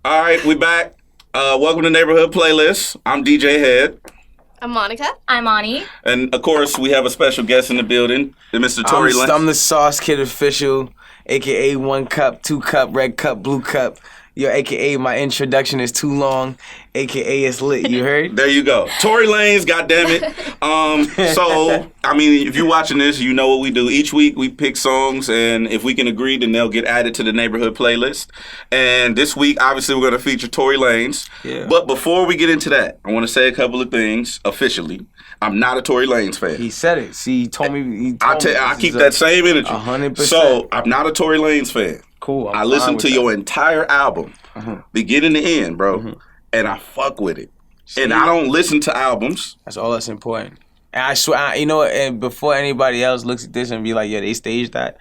All right, we back. Welcome to Neighborhood Playlist. I'm DJ Head. I'm Monica. I'm Ani. And, of course, we have a special guest in the building, Mr. Tory Lanez. I'm the Sauce Kid official, a.k.a. 1 cup, 2 cup, red cup, blue cup. Yo, a.k.a. my introduction is too long, a.k.a. it's lit, you heard? There you go. Tory Lanez, goddammit. So, I mean, if you're watching this, you know what we do. Each week, we pick songs, and if we can agree, then they'll get added to the Neighborhood Playlist. And this week, obviously, we're going to feature Tory Lanez. Yeah. But before we get into that, I want to say a couple of things officially. I'm not a Tory Lanez fan. He said it. See, he told me. I keep that same energy. 100%. So, I'm not a Tory Lanez fan. Cool. I listened to your entire album, beginning to end, bro, and I fuck with it. See? And I don't listen to albums. That's all that's important. And I swear, you know, and before anybody else looks at this and be like, yeah, they staged that,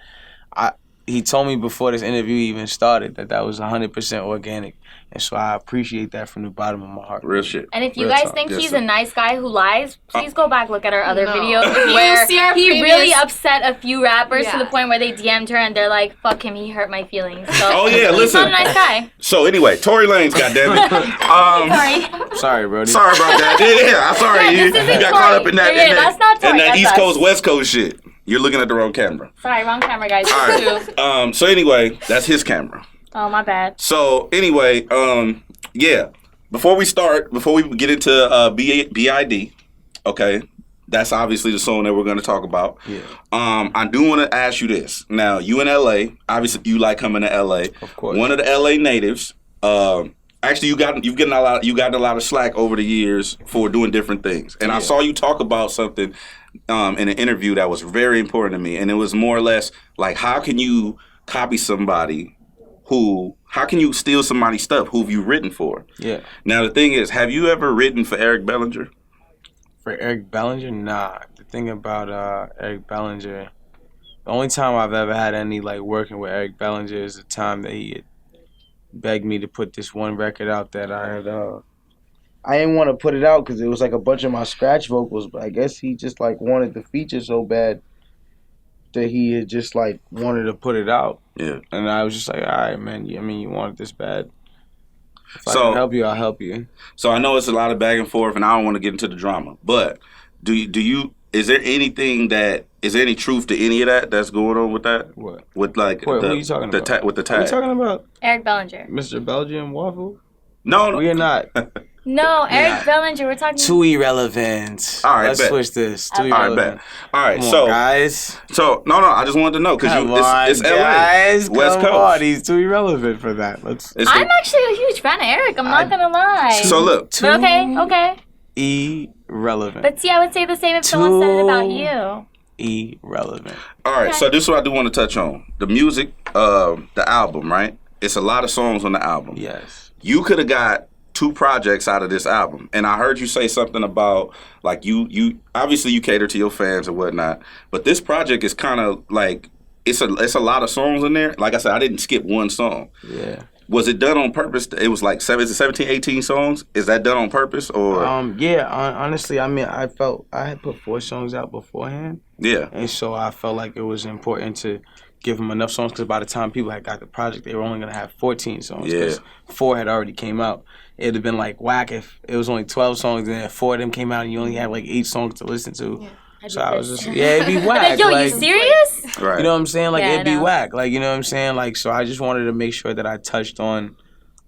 he told me before this interview even started that was 100% organic. And so I appreciate that from the bottom of my heart. Real shit. And if you Real guys talk. think Yes, he's sir. a nice guy who lies, please go back look at our other videos You where see our he previous- really upset a few rappers to Yeah. the point where they DM'd her and they're like, fuck him, he hurt my feelings. So Oh, yeah, he's listen. not a nice guy. So anyway, Tory Lanez, goddammit. Sorry. Sorry, bro. Sorry about that. Yeah, I'm sorry. Yeah, you this isn't got Tory. caught up in that, Yeah, that's not Tory, in that that's East us. Coast, West Coast shit. You're looking at the wrong camera. Sorry, wrong camera, guys. All right. So anyway, that's his camera. Oh, my bad. So anyway, yeah. Before we get into B.I.D, okay, that's obviously the song that we're going to talk about. Yeah. I do want to ask you this. Now, you in L.A., obviously you like coming to L.A. Of course. One of the L.A. natives. Actually, you've gotten a lot of slack over the years for doing different things. And I saw you talk about something in an interview that was very important to me. And it was more or less like, how can you copy somebody how can you steal somebody's stuff? Who have you written for? Yeah. Now, the thing is, have you ever written for Eric Bellinger? For Eric Bellinger? Nah. The thing about Eric Bellinger, the only time I've ever had any, like, working with Eric Bellinger is the time that he had begged me to put this one record out that I had, I didn't want to put it out because it was, like, a bunch of my scratch vocals, but I guess he just, like, wanted the feature so bad that he had just, like, wanted to put it out. Yeah. And I was just like, all right, man, you want it this bad. If I So- can help you, I'll help you. So I know it's a lot of back and forth, and I don't want to get into the drama. But is there any truth to any of that that's going on with that? What? With like Who are you talking about? with the Are tag? we talking about Eric Bellinger. Mr. Belgian Waffle? No. We are not. No, Eric Bellinger, we're talking... Too irrelevant. All right, Let's bet. switch this. Too All right, irrelevant. bet. All right, Come so on, guys. So no, I just wanted to know because Come on, it's LA, guys. West Come Coast. on, he's too irrelevant for that. I'm actually a huge fan of Eric, I'm not gonna lie. So look, But okay. Irrelevant. But see, I would say the same if someone said it about you. Irrelevant. all right. So this is what I do want to touch on: the music, the album. Right? It's a lot of songs on the album. Yes. You could have got 2 projects out of this album, and I heard you say something about like you obviously you cater to your fans and whatnot, but this project is kind of like it's a lot of songs in there. Like I said, I didn't skip one song. Yeah. Was it done on purpose? It was like 17, 18 songs. Is that done on purpose or? Honestly, I mean, I felt I had put 4 songs out beforehand, Yeah. and so I felt like it was important to give them enough songs because by the time people had got the project, they were only gonna have 14 songs because 4 had already came out. It'd have been like whack if it was only 12 songs and then 4 of them came out and you only had like 8 songs to listen to. Yeah, So I was just it'd be whack. Like, yo, you serious? Right. You know what I'm saying? Like Yeah, it'd be I know. whack. Like you know what I'm saying? Like so I just wanted to make sure that I touched on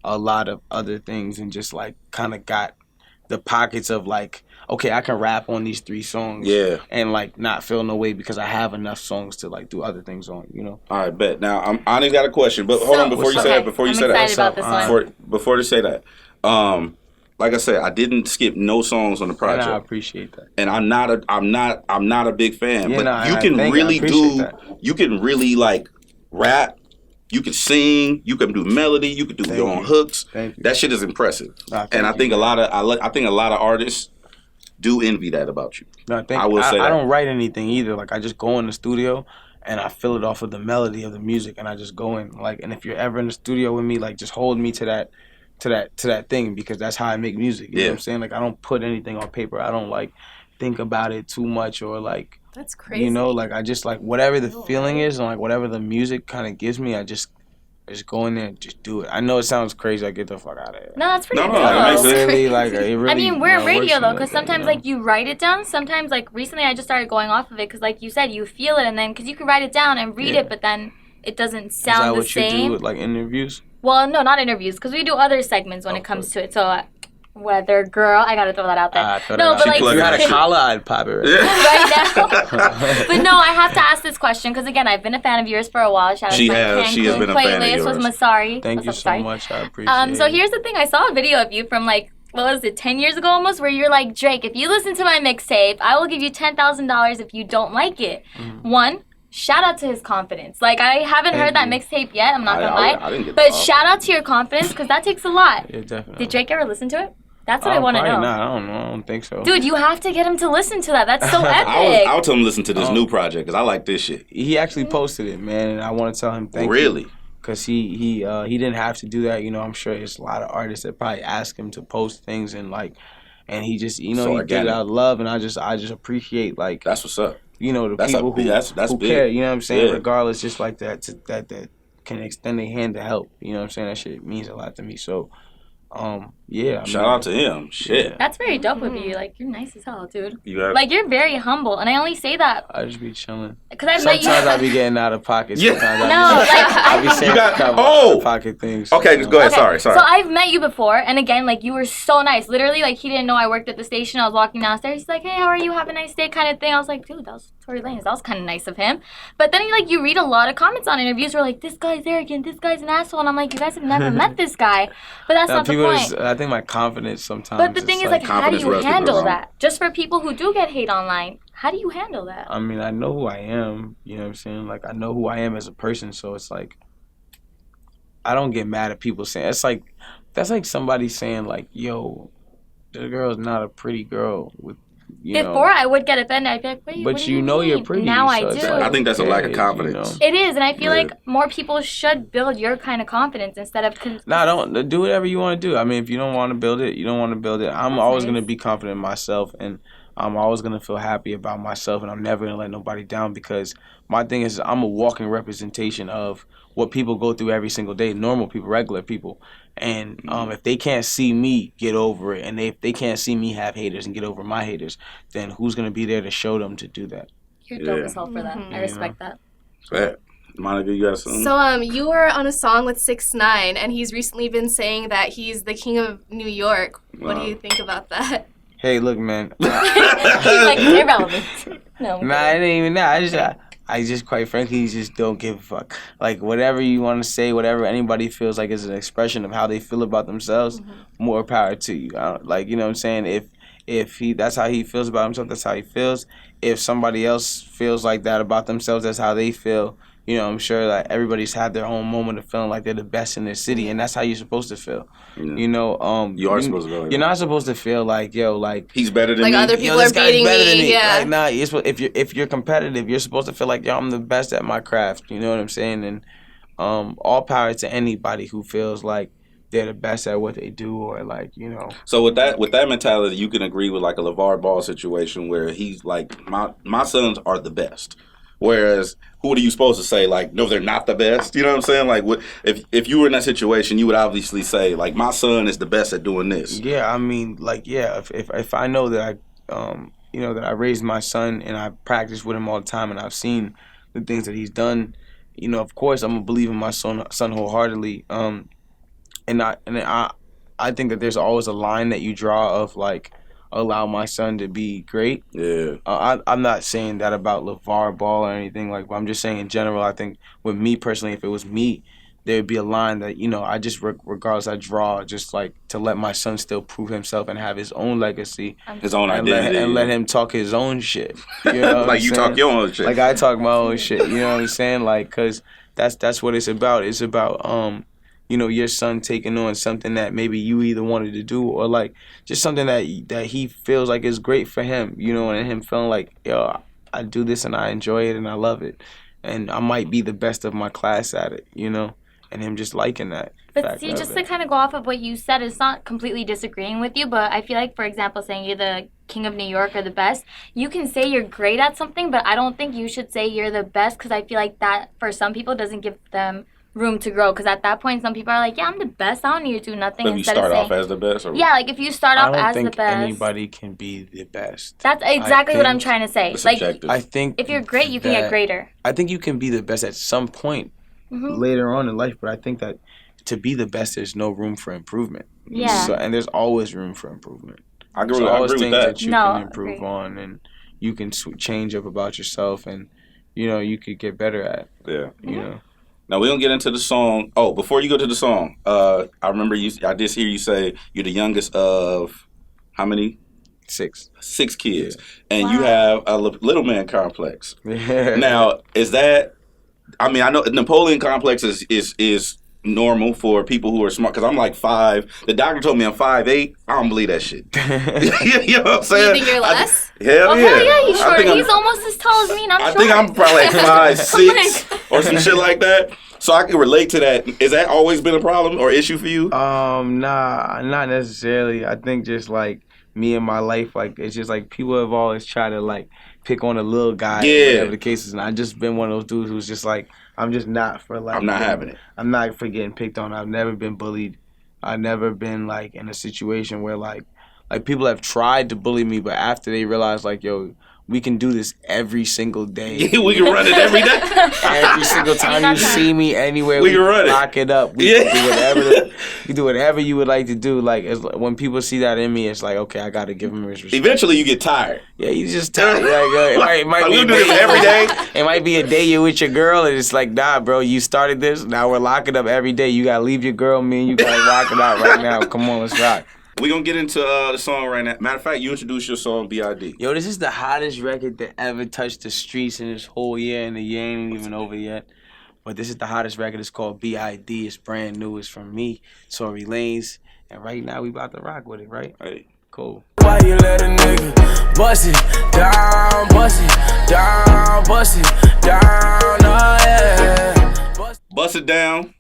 a lot of other things and just like kind of got the pockets of like, okay, I can rap on these 3 songs. Yeah. And like not feel no way because I have enough songs to like do other things on, you know. All right, bet. Now I got a question, but hold on before you say that. Before you I'm say that. excited about this one. Before you say that. Like I said, I didn't skip no songs on the project. And I appreciate that. And I'm not a big fan. Yeah, but no, you I can think I really appreciate do that. you can really like rap, you can sing, you can do melody, you can do Thank your own you. hooks. Thank you. That shit is impressive. Thank And I you, think man. I think a lot of artists do envy that about you. No, I will say that. I don't write anything either. Like I just go in the studio and I feel it off of the melody of the music and I just go in like and if you're ever in the studio with me, like just hold me to that thing because that's how I make music. You know what I'm saying? Like I don't put anything on paper. I don't like think about it too much or like That's crazy. you know, like I just like whatever the feeling is and like whatever the music kind of gives me, I just Just go in there and just do it. I know it sounds crazy. Like, get the fuck out of here. No, that's pretty No, cool. it makes sense. Really, like, it really. I mean, we're radio though, because because sometimes like you write it down. Sometimes like recently, I just started going off of it because like you said, you feel it, and then because you can write it down and read it, but then it doesn't sound the same. Is that what you do with like interviews? Well, no, not interviews, because we do other segments when it comes to it. So, weather girl, I gotta throw that out there. No, but like if you had a collar, I'd pop it right now. But no, I have to ask this question because again, I've been a fan of yours for a while. Shout out to my She has been a fan of yours. Playlist with Masari. Thank you so much. I appreciate it. So here's the thing: I saw a video of you from like, what was it, 10 years ago almost, where you're like, Drake, if you listen to my mixtape, I will give you $10,000 if you don't like it. One. Shout out to his confidence. Like, I haven't heard that mixtape yet. I'm not gonna lie. I didn't get but shout out to your confidence because that takes a lot. Yeah, definitely. Did Drake ever listen to it? That's what I want to know. Not. I don't know. I don't think so. Dude, you have to get him to listen to that. That's so epic. I would tell him to listen to this new project because I like this shit. He actually posted it, man, and I want to tell him thank you. Really? Because he didn't have to do that. You know, I'm sure there's a lot of artists that probably ask him to post things and he just, he did it out of love, and I just appreciate like. That's what's up. You know, the people who big. care, you know what I'm saying? Yeah. Regardless, just like that can extend their hand to help. You know what I'm saying? That shit means a lot to me. So, yeah. Shout out to him. Shit. That's very dope of you. Like, you're nice as hell, dude. Like, you're very humble. And I only say that. I just be chilling. Because Sometimes I be getting out of pocket. Yeah. I be saying out of pocket things. Okay, just go ahead. Sorry. So I've met you before. And again, like, you were so nice. Literally, like, he didn't know I worked at the station. I was walking downstairs. He's like, hey, how are you? Have a nice day kind of thing. I was like, dude, that was Tory Lanez. That was kind of nice of him. But then, like, you read a lot of comments on interviews where, like, this guy's arrogant. This guy's an asshole. And I'm like, you guys have never met this guy. But that's not the point. I think my confidence sometimes. But the thing is, like, how do you handle that? Just for people who do get hate online, how do you handle that? I mean, I know who I am. You know what I'm saying? Like, I know who I am as a person. So it's like, I don't get mad at people saying, that's like somebody saying, like, yo, the girl's not a pretty girl with. Before I would get offended, I'd be like, wait, but you know you're pretty. Now I do. Like, I think that's a lack of confidence. It is, and I feel like more people should build your kind of confidence instead of. Don't do whatever you want to do. I mean, if you don't want to build it, you don't want to build it. I'm always gonna be confident in myself, and I'm always gonna feel happy about myself, and I'm never gonna let nobody down because my thing is I'm a walking representation of what people go through every single day, normal people, regular people. And if they can't see me get over it, and if they can't see me have haters and get over my haters, then who's going to be there to show them to do that? You're dope as hell for that. I respect that. Right. Monica, you got something? So you were on a song with 6ix9ine, and he's recently been saying that he's the king of New York. What do you think about that? Hey, look, man. He's like, irrelevant. No. Nah, it ain't even that. I just quite frankly just don't give a fuck. Like, whatever you want to say, whatever anybody feels like is an expression of how they feel about themselves, more power to you. Like, you know what I'm saying? If that's how he feels about himself, that's how he feels. If somebody else feels like that about themselves, that's how they feel. You know, I'm sure that everybody's had their own moment of feeling like they're the best in their city, and that's how you're supposed to feel. Yeah. You know, you are supposed to feel like you're not supposed to feel like, yo, like he's better than like me. Other people are beating me. Yeah. Like, nah, if you're competitive, you're supposed to feel like, yo, I'm the best at my craft. You know what I'm saying? And all power to anybody who feels like they're the best at what they do, or like, you know. So with that mentality, you can agree with like a LeVar Ball situation where he's like, my sons are the best. Whereas, who are you supposed to say, like, no, they're not the best? You know what I'm saying? Like, if you were in that situation, you would obviously say, like, my son is the best at doing this. Yeah, I mean, like, yeah, if I know that that I raised my son and I practice with him all the time and I've seen the things that he's done, you know, of course I'm going to believe in my son wholeheartedly. And I think that there's always a line that you draw of, like, allow my son to be great. Yeah. I'm not saying that about LeVar Ball or anything like. But I'm just saying in general. I think with me personally, if it was me, there'd be a line that, you know, I just regardless I draw just like to let my son still prove himself and have his own legacy, his own identity, and let him talk his own shit. You know, like you talk your own shit. Like I talk my own shit. You know what I'm saying? Like, cause that's what it's about. It's about you know, your son taking on something that maybe you either wanted to do or like just something that he feels like is great for him, you know, and him feeling like, yo, I do this and I enjoy it and I love it. And I might be the best of my class at it, you know, and him just liking that. But see, just to kind of go off of what you said, it's not completely disagreeing with you, but I feel like, for example, saying you're the king of New York or the best, you can say you're great at something, but I don't think you should say you're the best because I feel like that, for some people, doesn't give them room to grow. Because at that point, some people are like, yeah, I'm the best. I don't need to do nothing. If you Instead start of off saying, as the best? Or yeah, like if you start off I don't as the think best. anybody can be the best. That's exactly what I'm think trying to say. it's Like, subjective. I think if you're great, you can get that- greater. I think you can be the best at some point Mhm. later on in life, but I think that to be the best, there's no room for improvement. Yeah. So, and there's always room for improvement. I agree, So I always agree with things that. you No, can improve agree. on, and you can change up about yourself, and you could get better at. Yeah. You know. Now we're gonna get into the song. Oh, before you go to the song, I remember I did hear you say you're the youngest of how many? 6. 6 kids, Yeah. and you Wow. have a little man complex. Yeah. Now, is that? I mean, I know Napoleon complex is normal for people who are smart. Because I'm like 5. The doctor told me I'm 5'8". I don't believe that shit. You know what I'm saying? You think you're less? Hell Oh, yeah. hell yeah, he's I short. think I'm- He's almost as tall as me, and I'm I short. think I'm probably like 5'6" Oh or some shit like that. So I can relate to that. Is that always been a problem or issue for you? Nah, not necessarily. I think just like me and my life, like it's just like people have always tried to like pick on a little guy, Yeah. whatever the case is. And I just been one of those dudes who's just like, I'm just not for like. I'm not having it. I'm not for getting picked on. I've never been bullied. I've never been like in a situation where like people have tried to bully me, but after they realize like, yo, we can do this every single day. Yeah, we can run it every day. Every single time you see me anywhere, We can run it. lock it up. We Yeah. can do whatever. You do whatever you would like to do. Like when people see that in me, it's like, okay, I got to give them his respect. Eventually, you get tired. Yeah, you just tell it might Like, be we a do this day- every day. It might be a day you're with your girl, and it's like, nah, bro, you started this. Now we're locking up every day. You gotta leave your girl, me, and you gotta rock it out right now. Come on, let's rock. We're going to get into the song right now. Matter of fact, you introduced your song, B.I.D. Yo, this is the hottest record that ever touched the streets in this whole year, and the year ain't even over yet. But this is the hottest record. It's called B.I.D. It's brand new. It's from me, Tory Lanez. And right now, we about to rock with it, right? Hey. Cool. Why you let a nigga bust it down, bust it down, bust it down, oh yeah. Bust It Down.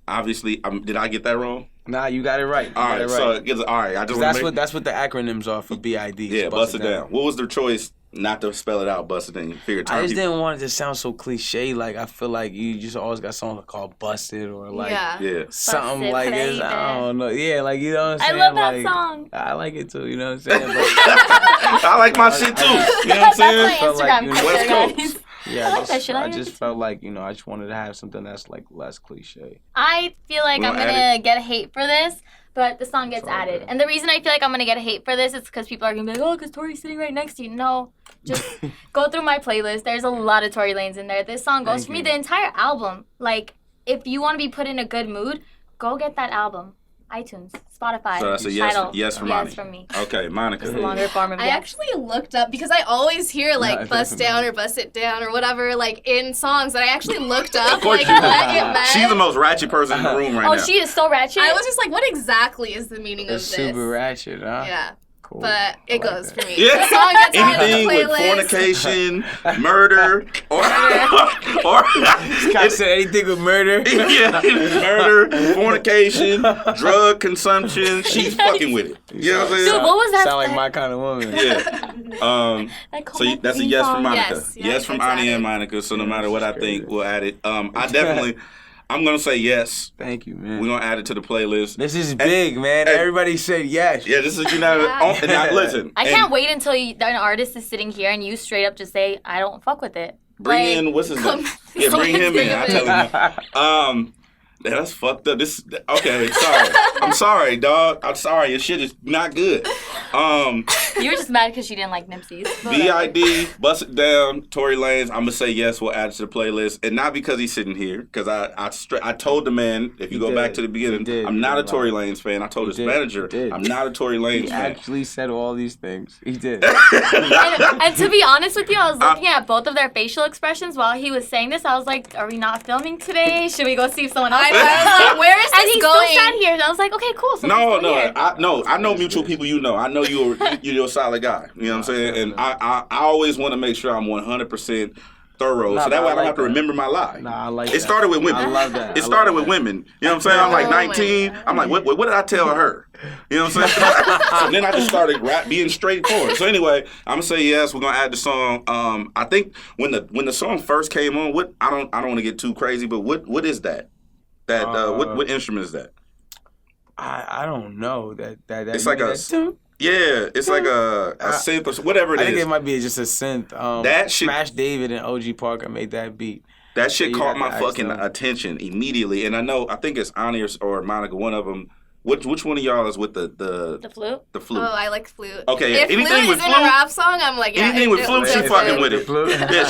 Obviously, did I get that wrong? Nah, you got it right. You All got right, it so right. all right. I just That's wanna that's what the acronyms are for B.I.D. yeah, bust it down. What was their choice not to spell it out? Bust it down. You figured I just didn't want it to sound so cliche. Like I feel like you just always got something called "Busted" or like Yeah. something Busted, like this. baby. I don't know. Yeah, like you know what I'm I saying. love that like, song. I like it too. You know what I'm saying. But I like my shit too. You know what I'm That's saying? my Felt like, Instagram you know, picture, West Coast. guys. yeah, I like that shit. I I like just it. felt like I just wanted to have something that's like less cliche. I feel like You I'm wanna gonna get hate for this, but the song gets It's all added. good. And the reason I feel like I'm gonna get hate for this is because people are gonna be like, oh, because Tory's sitting right next to you. No, just go through my playlist. There's a lot of Tory Lanez in there. This song goes Thank for me you. the entire album. Like, if you want to be put in a good mood, go get that album. iTunes, Spotify, So that's a Tidal. yes from Monty. Yes from me. Okay, Monica. It's a longer form of I yes. actually looked up because I always hear like Yeah, bust down or bust it down or whatever like in songs, and I actually looked up Of course like you what do. it meant. She's the most ratchet person in the room right Oh, now. she is so ratchet. I was just like, what exactly is the meaning It's of this? super ratchet, huh? Yeah, Cool. but it I like goes that. for me. Yeah. The song gets added to Anything the with playlist. fornication, murder, or I said anything with murder. yeah, murder, fornication, drug consumption. She's fucking with it. You know what I'm Dude, saying? what was that? Sound like my kind of woman. Yeah. That So that's a theme yes song? from Monica. Yes, Yes from it's Ani and added. Monica. So no matter what I think, great. we'll add it. I definitely, I'm gonna say yes. Thank you, man. We're gonna add it to the playlist. This is big, man. Hey. Everybody said yes. Yeah, this is now listen. I and can't wait until an artist is sitting here and you straight up just say, I don't fuck with it. Bring Like, in what's his name? come- Yeah, bring him in. I tell him. That's fucked up. This okay. Sorry. I'm sorry, dog. I'm sorry. Your shit is not good. You were just mad because she didn't like Nipsey's. B.I.D. Bust It Down, Tory Lanez. I'm gonna say yes. We'll add it to the playlist, and not because he's sitting here. Because I told the man, if you He go back did. to the beginning, He did. I'm not He a did. Tory Lanez fan. I told He his did. manager, He did. I'm not a Tory He Lanez fan. actually said all these things. He did. And to be honest with you, I was looking at both of their facial expressions while he was saying this. I was like, are we not filming today? Should we go see if someone else I was like, where is And this he going? still sat here. And I was like, okay, cool. So No, he's still no, here. I know mutual people. You know, I know you're a solid guy. You know what I'm saying? And I always want to make sure I'm 100% thorough, Nah, so that but way I I don't like have to that. remember my lie. Nah, I like It that. started with women. I love that. It started with women. You know what I'm saying? I'm like Oh my 19. God. I'm like, what did I tell her? You know what I'm saying? So then I just started being straightforward. So anyway, I'm gonna say yes. We're gonna add the song. I think when the song first came on, I don't want to get too crazy, but what is that? What instrument is that? I don't know that It's like it's like a synth or whatever it is. I think it might be just a synth. That shit, Smash David and OG Parker made that beat. that shit You caught have my to ask fucking them. attention immediately, and I think it's Ani or Monica, one of them. Which one of y'all is with The flute? the flute? Oh, I like flute. Okay, if anything flute with is in flute- a rap song, I'm like, yeah. Anything with flute, she feels fucking good. with it. Flute. Yeah,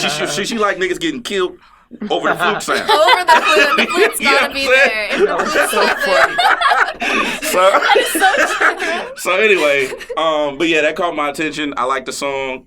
she like niggas getting killed over the flute sound. Over the flute. The flute's You know gotta what be I'm saying? there. If the flute's not there. So anyway, but yeah, that caught my attention. I like the song.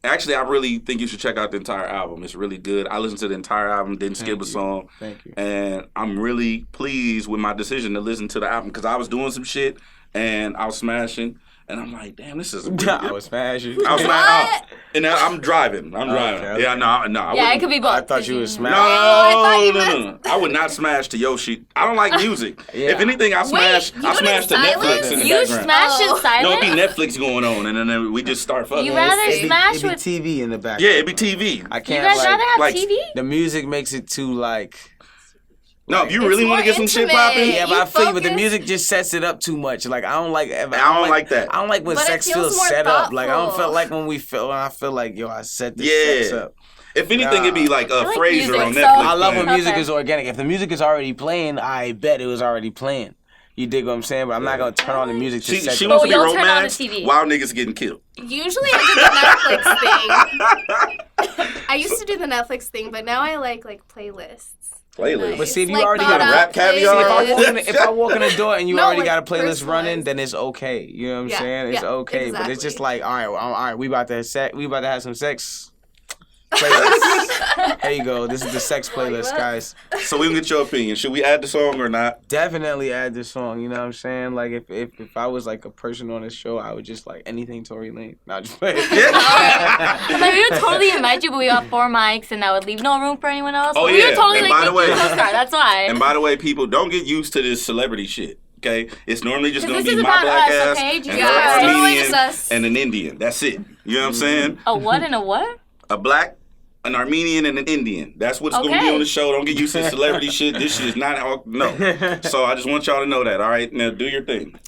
Actually, I really think you should check out the entire album. It's really good. I listened to the entire album, didn't skip a song. Thank you. And I'm really pleased with my decision to listen to the album because I was doing some shit and I was smashing. And I'm like, damn, this is a really I good. was smashing. I was smashing. And I'm driving. Okay. Yeah, no. I Yeah, wouldn't- it could be both. I thought you were No, smashing. I thought you no. I would not smash to Yoshi. I don't like music. Yeah. If anything, I smash. you I do it smash in to Netflix silence? in the You background. smash Oh. in silence? No, it'd be Netflix going on, and then we just start fucking. You rather It'd smash be with... TV in the back. Yeah, it'd be TV. I You can't guys like, rather have like- TV? the music makes it too like. No, if you really It's want to more get some shit intimate. popping, Yeah, but You I feel you, but the focus. music just sets it up too much. Like I don't like. I don't like that. I don't like when But it sex feels feels more set up. Like I don't thoughtful. feel like when I feel like yo, I set this Yeah. sex up. if anything, it'd be like like Frasier music, on so- Netflix. I love when man. music Okay. is organic. If the music is already playing, I bet it was already playing. You dig what I'm saying? But I'm not gonna turn on the music to set She it wants up. to be you'll turn on the romanced TV. while niggas getting killed. Usually I do the Netflix thing. I used to do the Netflix thing, but now I like playlists. Playlist. But see, if you Like already thought got a out rap caviar? playlists. If I walk in the door and you No, already like, got a playlist running, personalized. then it's okay. You know what I'm Yeah, saying? It's yeah, okay. But it's just exactly. like, all right, we about to have some sex. Playlist. There you go. This is the sex playlist, what? guys. So we can get your opinion. Should we add the song or not? Definitely add this song. You know what I'm saying? Like if I was like a person on this show, I would just like anything Tory Lanez. Not just play. Like, we would totally invite you, but we got 4 mics, and that would leave no room for anyone else. Oh, We yeah. would totally And like by the make you way- a co-star. That's why. And by the way, people, don't get used to this celebrity shit. Okay, it's normally just gonna This be is my about black us, ass okay? and Jesus her Christ. Totally Armenian just us. and an Indian. That's it. You know what I'm saying? A what and a what? A black, an Armenian, and an Indian. That's what's gonna be Okay. on the show. Don't get used to celebrity shit. This shit is not all. No. So I just want y'all to know that. All right, now do your thing.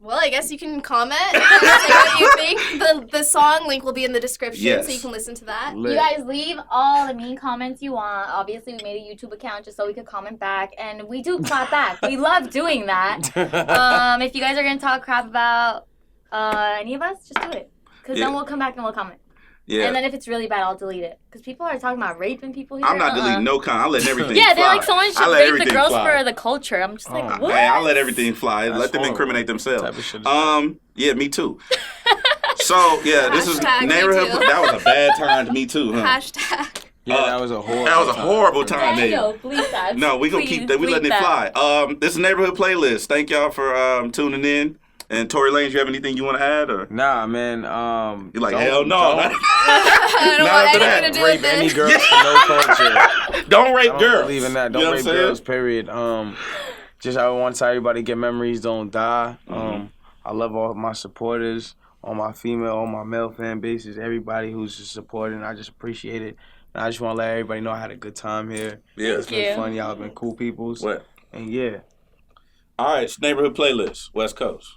Well, I guess you can comment. Say what you think. The song link will be in the description, Yes. so you can listen to that. You guys leave all the mean comments you want. Obviously, we made a YouTube account just so we could comment back, and we do clap back. We love doing that. If you guys are gonna talk crap about any of us, just do it, because Yeah. then we'll come back and we'll comment. Yeah. And then if it's really bad, I'll delete it. Because people are talking about raping people here. I'm not deleting no comment. I'm letting everything Yeah, fly. they're like, someone I should let rape the everything girls fly. for the culture. I'm just like, what? Hey, I let everything fly. That's Let them horrible. incriminate themselves. Type of shit is Yeah, me too. So yeah, this is Hashtag me neighborhood. too. That was a bad time to me too, huh? Hashtag. Yeah, that was a horrible. That was a horrible time, nigga. Daniel, bleep that. No, we gonna Please keep that. We bleep letting it that. fly. This is neighborhood playlist. Thank y'all for tuning in. And Tory Lanez, you have anything you want to add or? Nah, man. You're like, don't- hell no. Don't I don't Not want after that. anything to do rape with any this. girls for no culture. Don't rape I don't girls. believe in that. You know Don't what rape I'm saying? girls. Period. Just I want to tell everybody, get memories, don't die. I love all my supporters, all my female, all my male fan bases, everybody who's just supporting. I just appreciate it. And I just want to let everybody know I had a good time here. Yeah. It's been fun. Y'all have been cool peoples. What? And yeah. All right, it's neighborhood playlist, West Coast.